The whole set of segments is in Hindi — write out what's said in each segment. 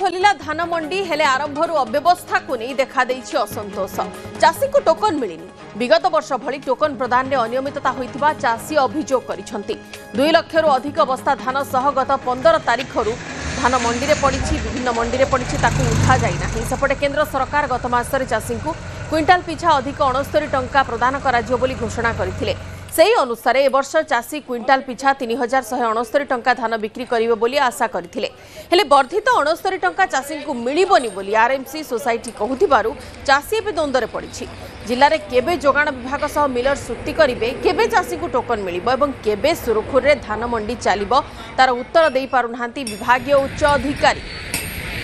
खोलिला धान मंडी हेले आरंभरू अव्यवस्था को नहीं देखा देइछि असंतोष। चाषी को टोकन मिलिनी। विगत वर्ष भली टोकन प्रदान में अनियमितता होइतिबा चाषी अभियोग करिसंती। 2 लाख रु अधिक बस्ता धान सह गत 15 तारिखरू धान मंडी रे पड़िछि। विभिन्न मंडी रे पड़िछि ताकू उठा जाई नाही। सेपटे केंद्र सरकार गत मासरे चाषी को क्विंटाल पिछा अधिक 69 टंका प्रदान कराजियो बोली घोषणा करथिले। सेही अनुसार ए वर्ष चाषी क्विंटाल पिछा 3169 टंका धान बिक्री करिवे बोली आशा करथिले। हेले वर्धित 69 टंका चाषी को मिलिबोनी बोली आरएमसी सोसाइटी कहूथिबारु चाषी एबे द्वंद्वरे पड़िछि। जिल्ला रे केबे जोगाण विभाग सह मिलर चुक्ति करिवे, केबे चाषी को टोकन मिलिबो एवं केबे सुरखुर रे धान मंडी चलिबो तार उत्तर देई पारुनाहांती विभागीय उच्च अधिकारी।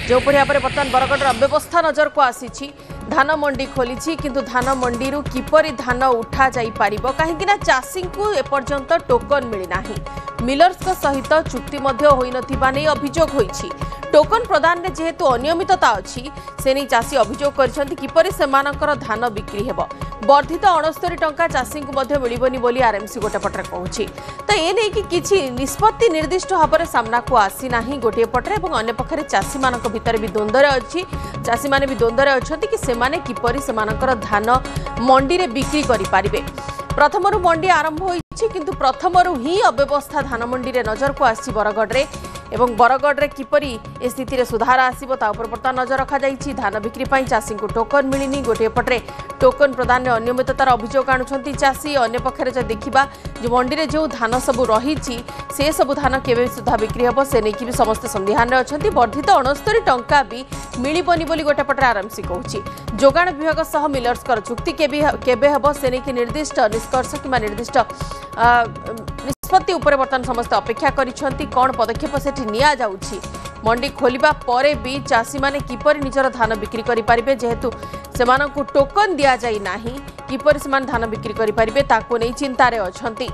जो भाव में बर्तमान बरगढ़ अव्यवस्था नजर को आसी। धान मंडी खोली किंतु धान मंडी किपरि धान उठा जाई पारिबो कहीं चाषी को एपर्यंत टोकन मिलना। मिलर्स सहित चुक्ति होई नथिबा नै अभियोग होईछि। टोकन प्रदान में जेहेतु अनियमितता अच्छी से नहीं चाषी अभियोग करछन्ति किपरि सेमानकर धान बिक्री हेबो। वर्धित 69 टंका चाषी को मध्य मिलिबोनी बोली आरएमसी गोटे पटरे कहूछि। तो ए नै कि किछि निष्पत्ति निर्दिष्ट भाव में सामना को आसी नाही गोटे पटरे एवं अन्य पक्षरे चाषी मानक भितर भी द्वंद्वरे अछि। चाषी माने भी द्वंद्वरे अछन्ति कि सेमाने किपरि सेमानकर धान मंडी रे बिक्री करि पारिबे। प्रथमरु मंडी आरंभ होईछि किंतु प्रथमरु ही अव्यवस्था धान मंडी रे नजर को आसी बरगढ़ रे एवं बरगढ़ रे किपरि ए स्थिति रे सुधार आसीबो ता उपर बर्तमान नजर रखा जाईछि। धान बिक्री पई चाषी को टोकन मिलिनी। गोटे पटरे टोकन प्रदान में अनियमिततार अभियोग आणुछन्ति चाषी। अन्य पक्षरे जे देखिबा जे मंडी रे जो धान सब रहिछि से सब धान केबे सुधा बिक्री हेबो से नै कि भी समस्त संदेहान रे अछन्ति। वर्धित 69 टंका भी मिलिबोनी बोली गोटे पटरे आरएमसी कहूछि। जोगाण विभाग सह मिलर्स कर चुक्ति केबे हेबो से नै कि निर्दिष्ट निष्कर्ष किबा निर्दिष्ट निष्पत्ति उपरे बर्तमान समस्त अपेक्षा करिसंती। कोन पदक्षेप सेठी निया जाउछि मंडी खोलिबा परे भी चाषी माने किपरि निजर धान बिक्री करि पारिबे जेहेतु सेमानकु टोकन दिया जाई नाही किपरि सेमान धान बिक्री करि पारिबे ताको नै चिंता रे अछंती।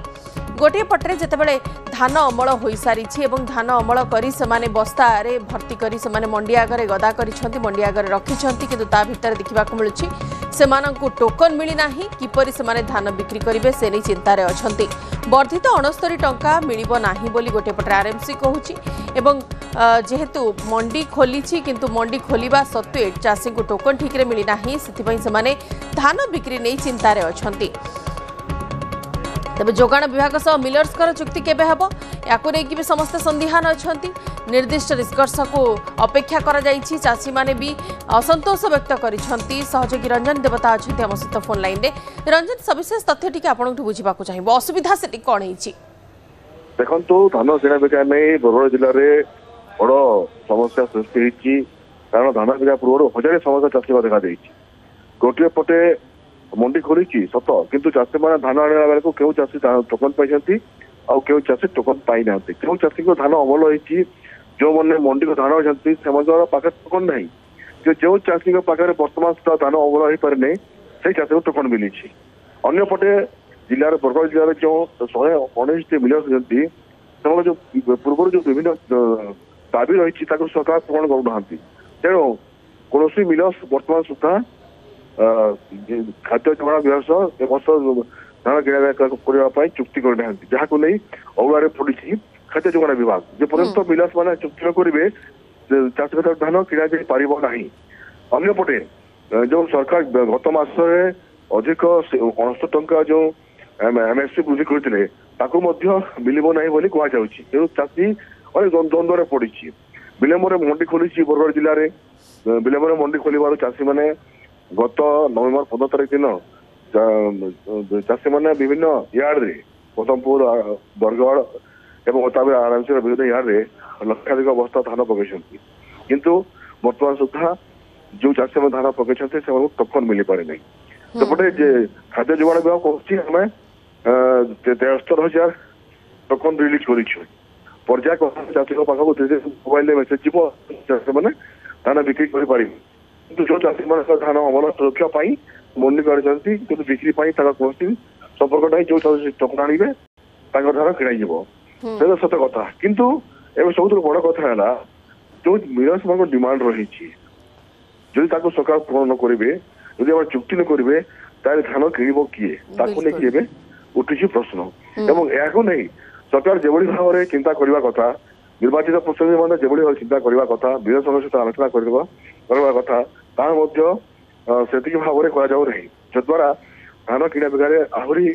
गोटे पटरे जेतेबेले धान अमल होई सारिछि एवं धान अमल करी सेमाने बस्ता रे भर्ती करी सेमाने मंडी आगरे गदा करिसंती मंडी आगरे रखिसंती किंतु ता भितर देखिबा को मिलुछि सेमानकु टोकन मिली नाही किपरि सेमाने धान बिक्री करिवे से नै चिंता रे अछंती। वर्धित 69 टंका मिलिबो नाही बोली गोटे पटरे आरएमसी कहूछि एवं जेहेतु मंडी खोलीछि किंतु मंडी खोलिबा सत्वे चाषी को टोकन ठीक रे मिली नाही सेथिपई सेमाने धान बिक्री नै चिंता रे अछंती। तबे जोगाण विभाग सह मिलर्स कर चुक्ति केबे हेबो याकु नै कि भी समस्त संदेहान अछंती। निर्दिष्ट निष्कर्ष को अपेक्षा करा जाईछि। चाषी माने भी असंतोष व्यक्त करिसंती। सहयोगी रंजन देवता अछंती हम सहित फोन लाइन रे। रंजन सविशेष तथ्य टिके आपनठु बुझिबा को चाहिबो असुविधा सेटी कोन हेछि देखंतु धान सेना बिका नै बरगढ़ जिल्ला रे बड़ समस्या सृष्टि हेछि। कारण धान बिका पूर्व हजार समस्या चाषी देखा देछि। गोटे पटे मंडी खोली सत किंतु चाषी मैंने धान आने बेलू क्यों चाषी टोकन पाई आउ क्यों चाषी टोकन पाई ना क्यों चाषी को धान अमल होती जो मैंने मंडी को धान अच्छी से पाखे टोकन ना जो चाषी पाखे बर्तमान सुधा धान अमल हो पारे नहीं से चाषी को टोकन मिली। अंपटे जिले बरगढ़ जिले जो 119 मिलर्स अच्छी जो पूर्व जो विभिन्न दाबी रही सरकार पूरण करूना तेणु कौन मिलर्स बर्तमान सुधा खाद्य जोगाण विभाग सह वर्ष धान किणापी चुक्ति करना जहाँ को नहीं अगुआ पड़ी खाद्य जोगाण विभाग जो पर्यंत मिलर्स मैंने चुक्ति न करेंगे चाषी धान किणा जा पार ना। अंपटे जो सरकार गत मसरे अधिक 69 टंका जो एमएसपी वृद्धि करते मिलबो ना बोली कहु तेणु चाषी द्वंद्वे पड़ी विलम्बर मंडी खोली बरगढ़ जिले में विलम्बर मंडी खोल चाषी मैंने गत नवेम्बर 15 तारिख दिन चाषी मैंने विभिन्न यार्ड रे पदमपुर बरगढ़ एवं आरएमसी विभिन्न यार्ड रे लक्षाधिक बस्ता धान पकई किंतु बर्तमान सुधा जो चाषी मैंने धान पकई टोकन मिल पारे नहीं। सेपटे खाद्य जोगाण विभाग कहूँ 73,000 टोकन रिलीज कर पर्याय चाषी पाखक मोबाइल मेसेज जीव चाषी मैंने धान बिक्री कर किंतु जो चाषी मान धान अमल सुरक्षा पाई मंडी करती किंतु बिक्री कौन संपर्क नहीं जो चाषी टोकन आने धान किणाई सत कथा किंतु एवं सब बड़ कथा है जो मिलर्स मान डिमांड रही जदि सरकार पूर्ण न करेंगे जदि चुक्ति न करेंगे तार धान किणव किए लेकिन उठी प्रश्न एवं या नहीं सरकार जो भाव में चिंता करने कथा ନିର୍ବାଚିତ ପ୍ରତିନିଧି ମାନେ ଯେଭଳି ଭାବେ ଚିନ୍ତା କରିବା କଥା ବିରୋଧୀ ଦଳ ସହିତ ଆଲୋଚନା କରିବା କଥା ତାହା ମଧ୍ୟ ସେତିକି ଭାବରେ କରାଯାଉ ନାହିଁ ଯଦ୍ୱାରା ଧାନ କିଣା ବିକାରେ ଆହୁରି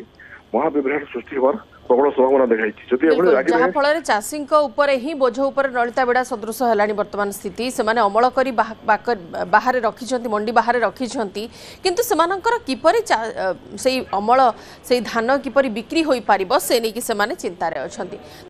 ମହାବିଭ୍ରାଟ ସୃଷ୍ଟି ହେବାର ପ୍ରବଳ ସମ୍ଭାବନା ଦେଖାଇଛି ଯଦି ଏଭଳି ଲାଗି ଯାହା ଫଳରେ ଚାଷୀଙ୍କ ଉପରେ ହିଁ ବୋଝ ଉପରେ ନଳିତା ବେଡ଼ା ସଦୃଶ ହେଲାଣି ବର୍ତ୍ତମାନ ସ୍ଥିତି ସେମାନେ ଅମଳ କରି ବାହାରେ ରଖିଛନ୍ତି ମଣ୍ଡି ବାହାରେ ରଖିଛନ୍ତି କିନ୍ତୁ ସେମାନଙ୍କର କିପରି ସେଇ ଅମଳ ସେଇ ଧାନ କିପରି ବିକ୍ରି ହୋଇପାରିବ ସେ ନେଇକି ସେମାନେ ଚିନ୍ତାରେ ଅଛନ୍ତି।